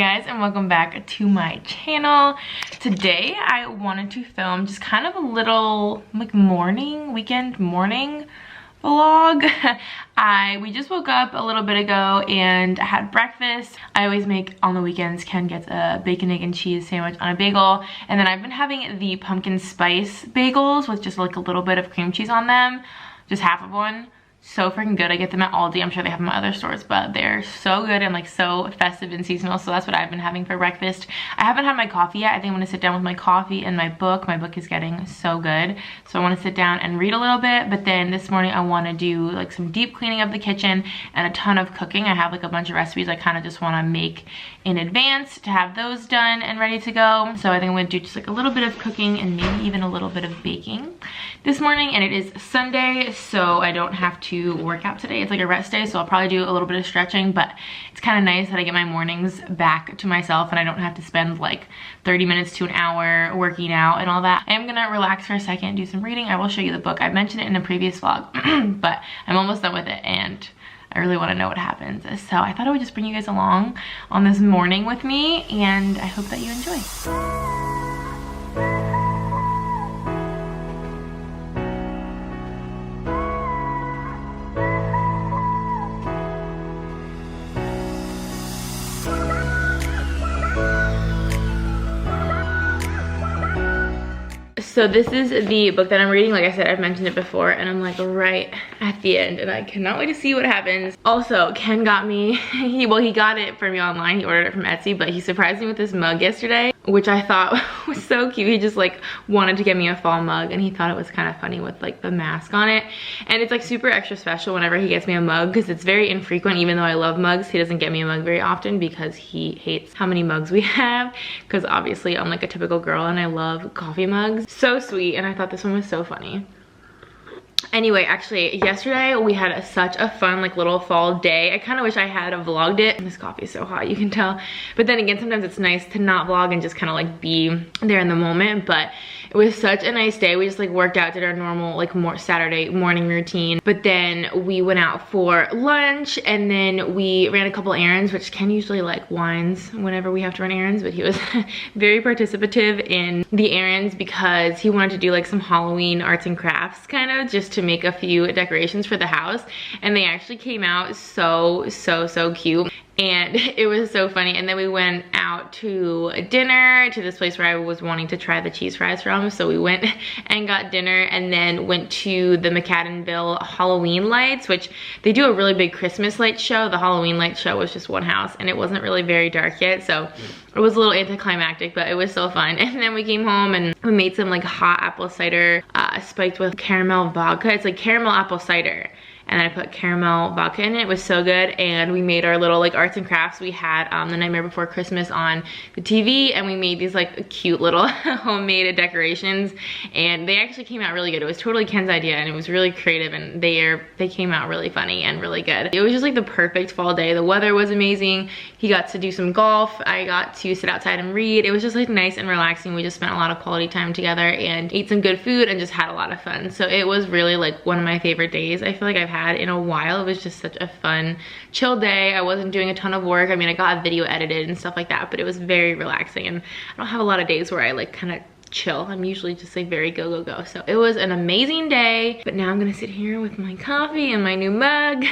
guys, and welcome back to my channel. Today I wanted to film just kind of a little like weekend morning vlog. We just woke up a little bit ago and I had breakfast. I always make on the weekends. Ken gets a bacon, egg, and cheese sandwich on a bagel, and then I've been having the pumpkin spice bagels with just like a little bit of cream cheese on them, just half of one. So freaking good. I get them at Aldi. I'm sure they have them at other stores, but they're so good and like so festive and seasonal. So that's what I've been having for breakfast. I haven't had my coffee yet. I think I'm gonna sit down with my coffee and my book. My book is getting so good. So I wanna sit down and read a little bit, but then this morning I wanna do like some deep cleaning of the kitchen and a ton of cooking. I have like a bunch of recipes I kind of just wanna make in advance to have those done and ready to go. So I think I'm gonna do just like a little bit of cooking and maybe even a little bit of baking this morning. And it is Sunday, so I don't have to work out today. It's like a rest day, so I'll probably do a little bit of stretching, but it's kind of nice that I get my mornings back to myself and I don't have to spend like 30 minutes to an hour working out and all that. I am gonna relax for a second, do some reading. I will show you the book. I mentioned it in a previous vlog, but I'm almost done with it and I really want to know what happens. So I thought I would just bring you guys along on this morning with me, and I hope that you enjoy. So this is the book that I'm reading. Like I said, I've mentioned it before, and I'm like right at the end, and I cannot wait to see what happens. Also, Ken got me, he got it for me online. He ordered it from Etsy, but he surprised me with this mug yesterday, which I thought was so cute. He just like wanted to get me a fall mug, and he thought it was kind of funny with like the mask on it. And it's like super extra special whenever he gets me a mug, because it's very infrequent. Even though I love mugs, he doesn't get me a mug very often because he hates how many mugs we have, because obviously I'm like a typical girl and I love coffee mugs. So sweet, and I thought this one was so funny. Anyway, actually, yesterday we had such a fun like little fall day. I kind of wish I had vlogged it. This coffee is so hot, you can tell. But then again, sometimes it's nice to not vlog and just kind of like be there in the moment. But it was such a nice day. We just like worked out, did our normal like Saturday morning routine. But then we went out for lunch, and then we ran a couple errands, which Ken usually like whines whenever we have to run errands, but he was very participative in the errands because he wanted to do like some Halloween arts and crafts kind of just to make a few decorations for the house, and they actually came out so cute. And it was so funny. And then we went out to dinner to this place where I was wanting to try the cheese fries from. So we went and got dinner, and then went to the McAdenville Halloween lights, which they do a really big Christmas light show. The Halloween light show was just one house, and it wasn't really very dark yet, so it was a little anticlimactic, but it was so fun. And then we came home and we made some like hot apple cider spiked with caramel vodka. It's like caramel apple cider, and I put caramel vodka in it. It was so good. And we made our little like arts and crafts we had The Nightmare Before Christmas on the TV, and we made these like cute little homemade decorations, and they actually came out really good. It was totally Ken's idea, and it was really creative, and they came out really funny and really good. It was just like the perfect fall day. The weather was amazing. He got to do some golf. I got to sit outside and read. It was just like nice and relaxing. We just spent a lot of quality time together and ate some good food and just had a lot of fun. So it was really like one of my favorite days I feel like I've had in a while. It was just such a fun, chill day. I wasn't doing a ton of work. I mean, I got a video edited and stuff like that, but it was very relaxing, and I don't have a lot of days where I like kind of chill. I'm usually just like very go. So it was an amazing day. But now I'm gonna sit here with my coffee and my new mug.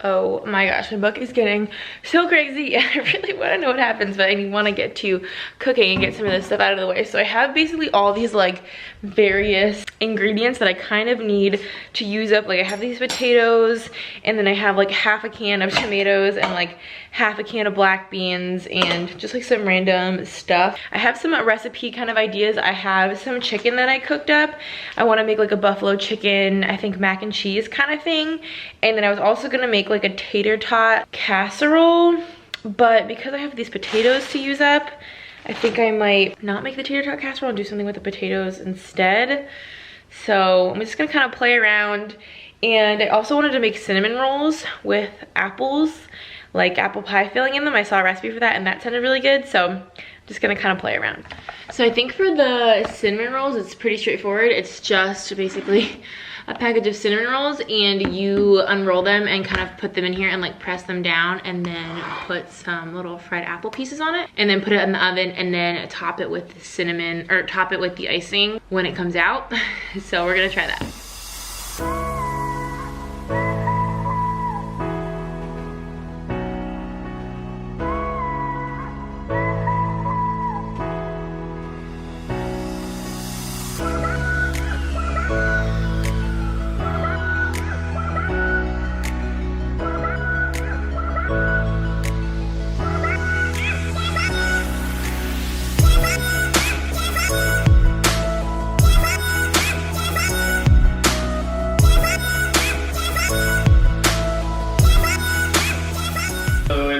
Oh my gosh, my book is getting so crazy. I really want to know what happens, but I want to get to cooking and get some of this stuff out of the way. So I have basically all these like various ingredients that I kind of need to use up. Like I have these potatoes, and then I have like half a can of tomatoes and like half a can of black beans and just like some random stuff. I have some recipe kind of ideas. I have some chicken that I cooked up. I want to make like a buffalo chicken, I think mac and cheese kind of thing. And then I was also gonna make like a tater tot casserole, but because I have these potatoes to use up, I think I might not make the tater tot casserole and do something with the potatoes instead. So I'm just gonna kind of play around. And I also wanted to make cinnamon rolls with apples, like apple pie filling in them. I saw a recipe for that, and that sounded really good. So just gonna kind of play around. So I think for the cinnamon rolls, it's pretty straightforward. It's just basically a package of cinnamon rolls, and you unroll them and kind of put them in here and like press them down, and then put some little fried apple pieces on it, and then put it in the oven, and then top it with the cinnamon, or top it with the icing when it comes out. So we're gonna try that.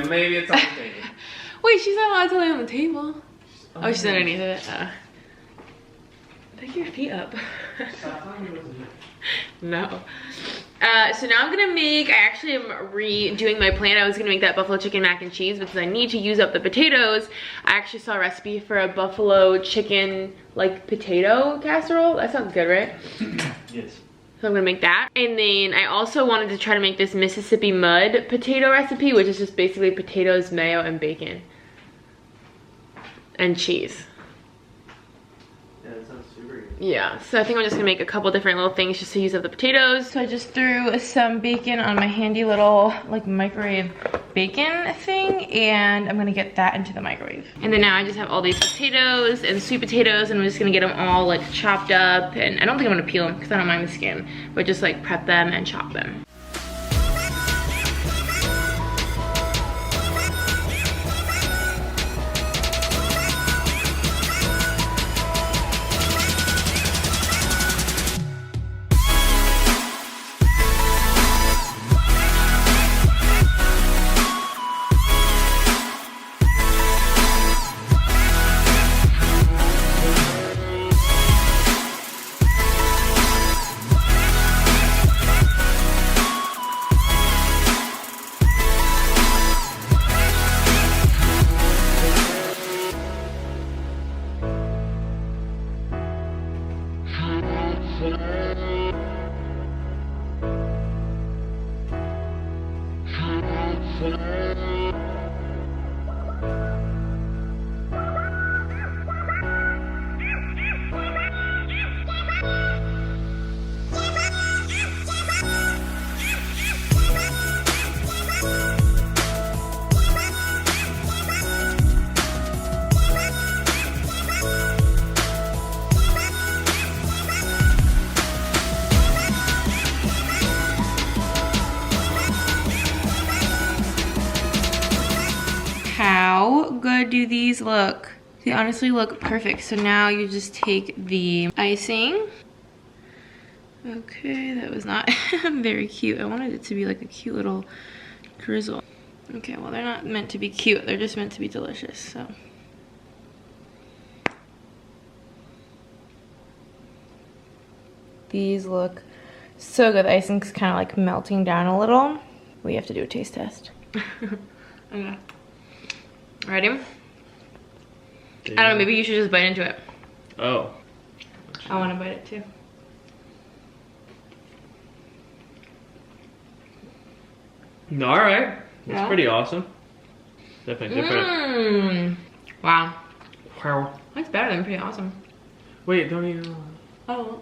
Maybe it's on the table. Wait, she's not allowed to lay on the table. Oh, she's underneath it. Pick your feet up. No. So now I'm gonna make, I actually am redoing my plan. I was gonna make that buffalo chicken mac and cheese because I need to use up the potatoes. I actually saw a recipe for a buffalo chicken like potato casserole. That sounds good, right? Yes. So I'm gonna make that. And then I also wanted to try to make this Mississippi mud potato recipe, which is just basically potatoes, mayo, and bacon. And cheese. Yeah, that sounds super good. Yeah, so I think I'm just gonna make a couple different little things just to use up the potatoes. So I just threw some bacon on my handy little like microwave bacon thing, and I'm gonna get that into the microwave. And then now I just have all these potatoes and sweet potatoes, and I'm just gonna get them all like chopped up. And I don't think I'm gonna peel them because I don't mind the skin, but just like prep them and chop them. How good do these look? They honestly look perfect. So now you just take the icing. Okay, that was not very cute. I wanted it to be like a cute little drizzle. Okay, well they're not meant to be cute. They're just meant to be delicious, so. These look so good. The icing's kind of like melting down a little. We have to do a taste test. Okay. Ready? I don't know, maybe you should just bite into it. Oh. I want to bite it too. Alright. That's Yeah. pretty awesome. Definitely different. Wow. Wow. That's better than pretty awesome. Wait, don't even... Oh.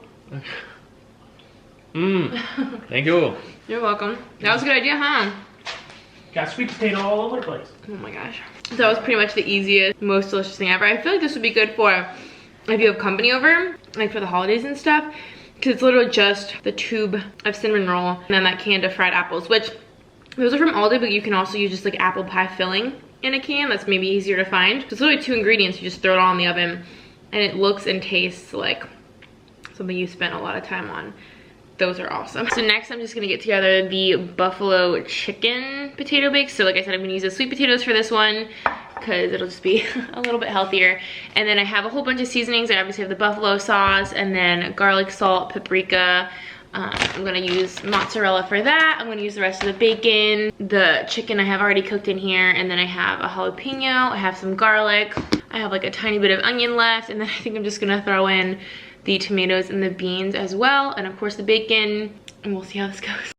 Thank you. You're welcome. That was a good idea, huh? Got sweet potato all over the place. Oh my gosh. So that was pretty much the easiest, most delicious thing ever. I feel like this would be good for if you have company over, like for the holidays and stuff. Because it's literally just the tube of cinnamon roll and then that can of fried apples, which those are from Aldi, but you can also use just like apple pie filling in a can. That's maybe easier to find. It's literally 2 ingredients. You just throw it all in the oven and it looks and tastes like something you spent a lot of time on. Those are awesome. So next I'm just gonna get together the buffalo chicken potato bakes. So like I said, I'm gonna use the sweet potatoes for this one because it'll just be a little bit healthier. And then I have a whole bunch of seasonings. I obviously have the buffalo sauce and then garlic salt, paprika, I'm gonna use mozzarella for that. I'm gonna use the rest of the bacon. The chicken I have already cooked in here, and then I have a jalapeno, I have some garlic, I have like a tiny bit of onion left, and then I think I'm just gonna throw in the tomatoes and the beans as well, and of course the bacon, and we'll see how this goes.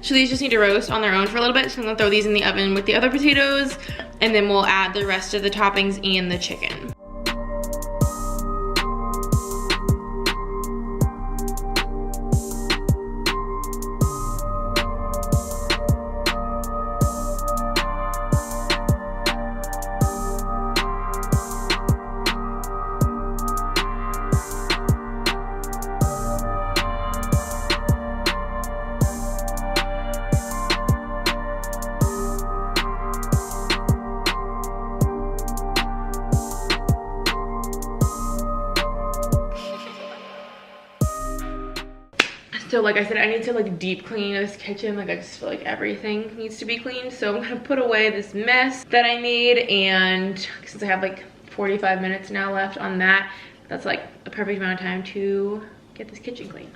So these just need to roast on their own for a little bit. So I'm gonna throw these in the oven with the other potatoes, and then we'll add the rest of the toppings and the chicken. So like I said, I need to like deep clean this kitchen. Like I just feel like everything needs to be cleaned. So I'm gonna put away this mess that I made, and since I have like 45 minutes now left on that, that's like a perfect amount of time to get this kitchen clean.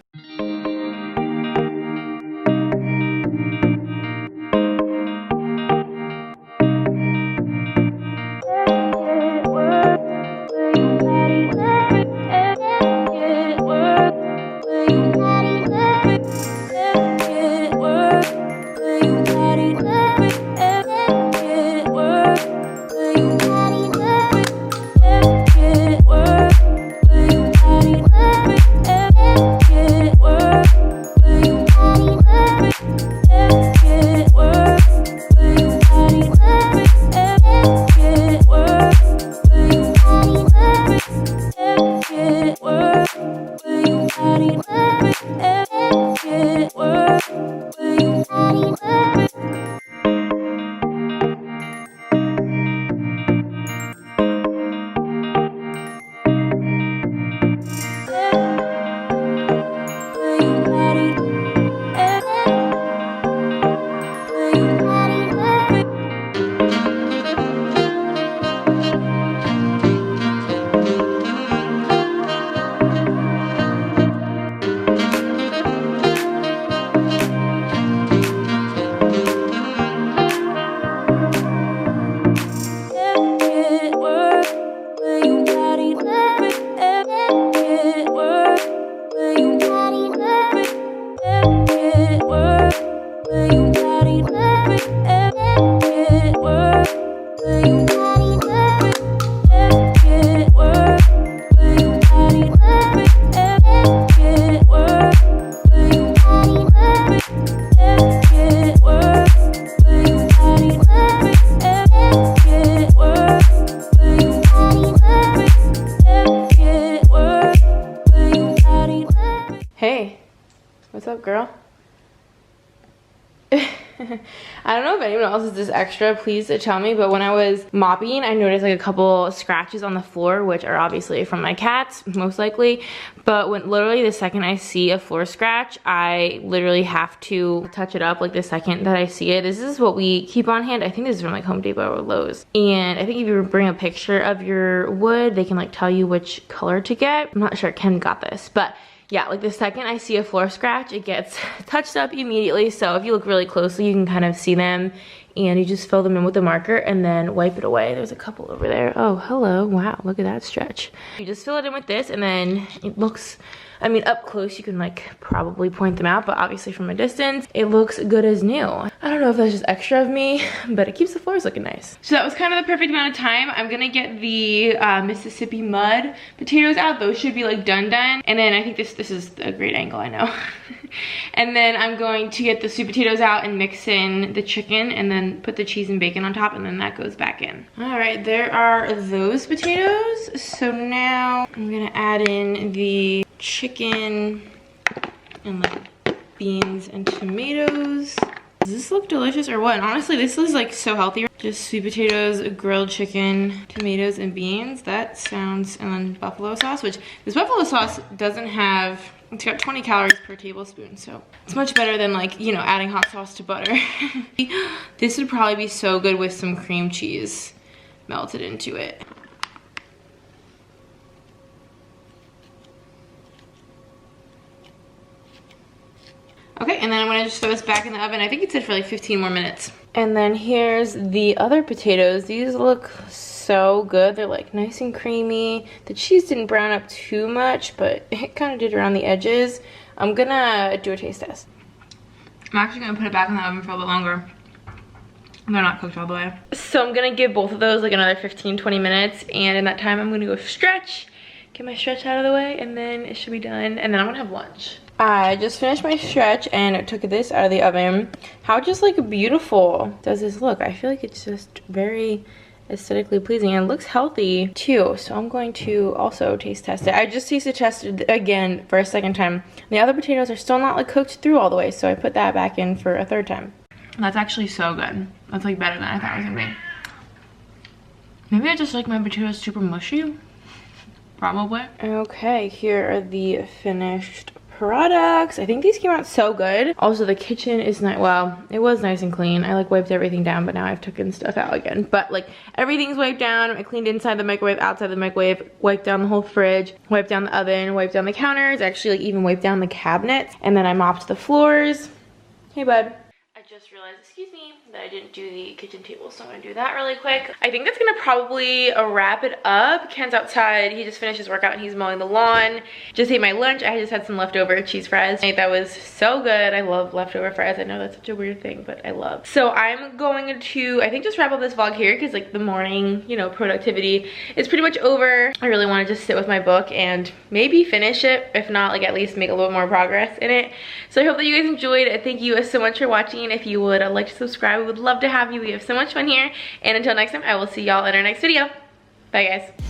Hey, what's up, girl? I don't know if anyone else is this extra, please tell me, but when I was mopping, I noticed like a couple scratches on the floor, which are obviously from my cats, most likely, but when literally the second I see a floor scratch, I literally have to touch it up like the second that I see it. This is what we keep on hand. I think this is from like Home Depot or Lowe's. And I think if you bring a picture of your wood, they can like tell you which color to get. I'm not sure Ken got this, but yeah, like the second I see a floor scratch, it gets touched up immediately. So if you look really closely, you can kind of see them. and you just fill them in with a marker and then wipe it away. There's a couple over there. Oh, hello. Wow, look at that stretch. You just fill it in with this, and then it looks, I mean, up close you can like probably point them out, but obviously from a distance it looks good as new. I don't know if that's just extra of me, but it keeps the floors looking nice. So that was kind of the perfect amount of time. I'm gonna get the Mississippi mud potatoes out. Those should be like done. And then I think this is a great angle, I know. And then I'm going to get the sweet potatoes out and mix in the chicken and then put the cheese and bacon on top, and then that goes back in. All right, there are those potatoes. So now I'm gonna add in the chicken and like beans and tomatoes. Does this look delicious or what? And honestly, this is like so healthy. Just sweet potatoes, grilled chicken, tomatoes, and beans. That sounds, and then buffalo sauce, which this buffalo sauce doesn't have, it's got 20 calories per tablespoon, so it's much better than like, you know, adding hot sauce to butter. This would probably be so good with some cream cheese melted into it. Okay, and then I'm gonna just throw this back in the oven. I think it said for like 15 more minutes. And then here's the other potatoes. These look so good. They're like nice and creamy. The cheese didn't brown up too much, but it kind of did around the edges. I'm gonna do a taste test. I'm actually gonna put it back in the oven for a little bit longer. They're not cooked all the way. So I'm gonna give both of those like another 15-20 minutes, and in that time I'm gonna go stretch, get my stretch out of the way, and then it should be done, and then I'm gonna have lunch. I just finished my stretch and I took this out of the oven. How just like beautiful does this look? I feel like it's just very aesthetically pleasing and it looks healthy too. So I'm going to also taste test it. I just tasted tested again for a second time. The other potatoes are still not like cooked through all the way, so I put that back in for a third time. That's actually so good. That's like better than I thought it was gonna be. Maybe I just like my potatoes super mushy. Probably. Okay, here are the finished products. I think these came out so good. Also, the kitchen is not, well, it was nice and clean. I like wiped everything down, but now I've taken stuff out again. But like everything's wiped down. I cleaned inside the microwave, outside the microwave, wiped down the whole fridge, wiped down the oven, wiped down the counters, actually like even wiped down the cabinets, and then I mopped the floors. Hey bud. I just realized, excuse me, that I didn't do the kitchen table, so I'm gonna do that really quick. I think that's gonna probably wrap it up. Ken's outside, he just finished his workout and he's mowing the lawn. Just ate my lunch. I just had some leftover cheese fries. That was so good. I love leftover fries. I know that's such a weird thing, but I love. So I'm going to, I think, just wrap up this vlog here because like the morning, you know, productivity is pretty much over. I really wanna just sit with my book and maybe finish it. If not, like at least make a little more progress in it. So I hope that you guys enjoyed. Thank you so much for watching. If you would like to subscribe, we would love to have you. We have so much fun here. And until next time, I will see y'all in our next video. Bye guys.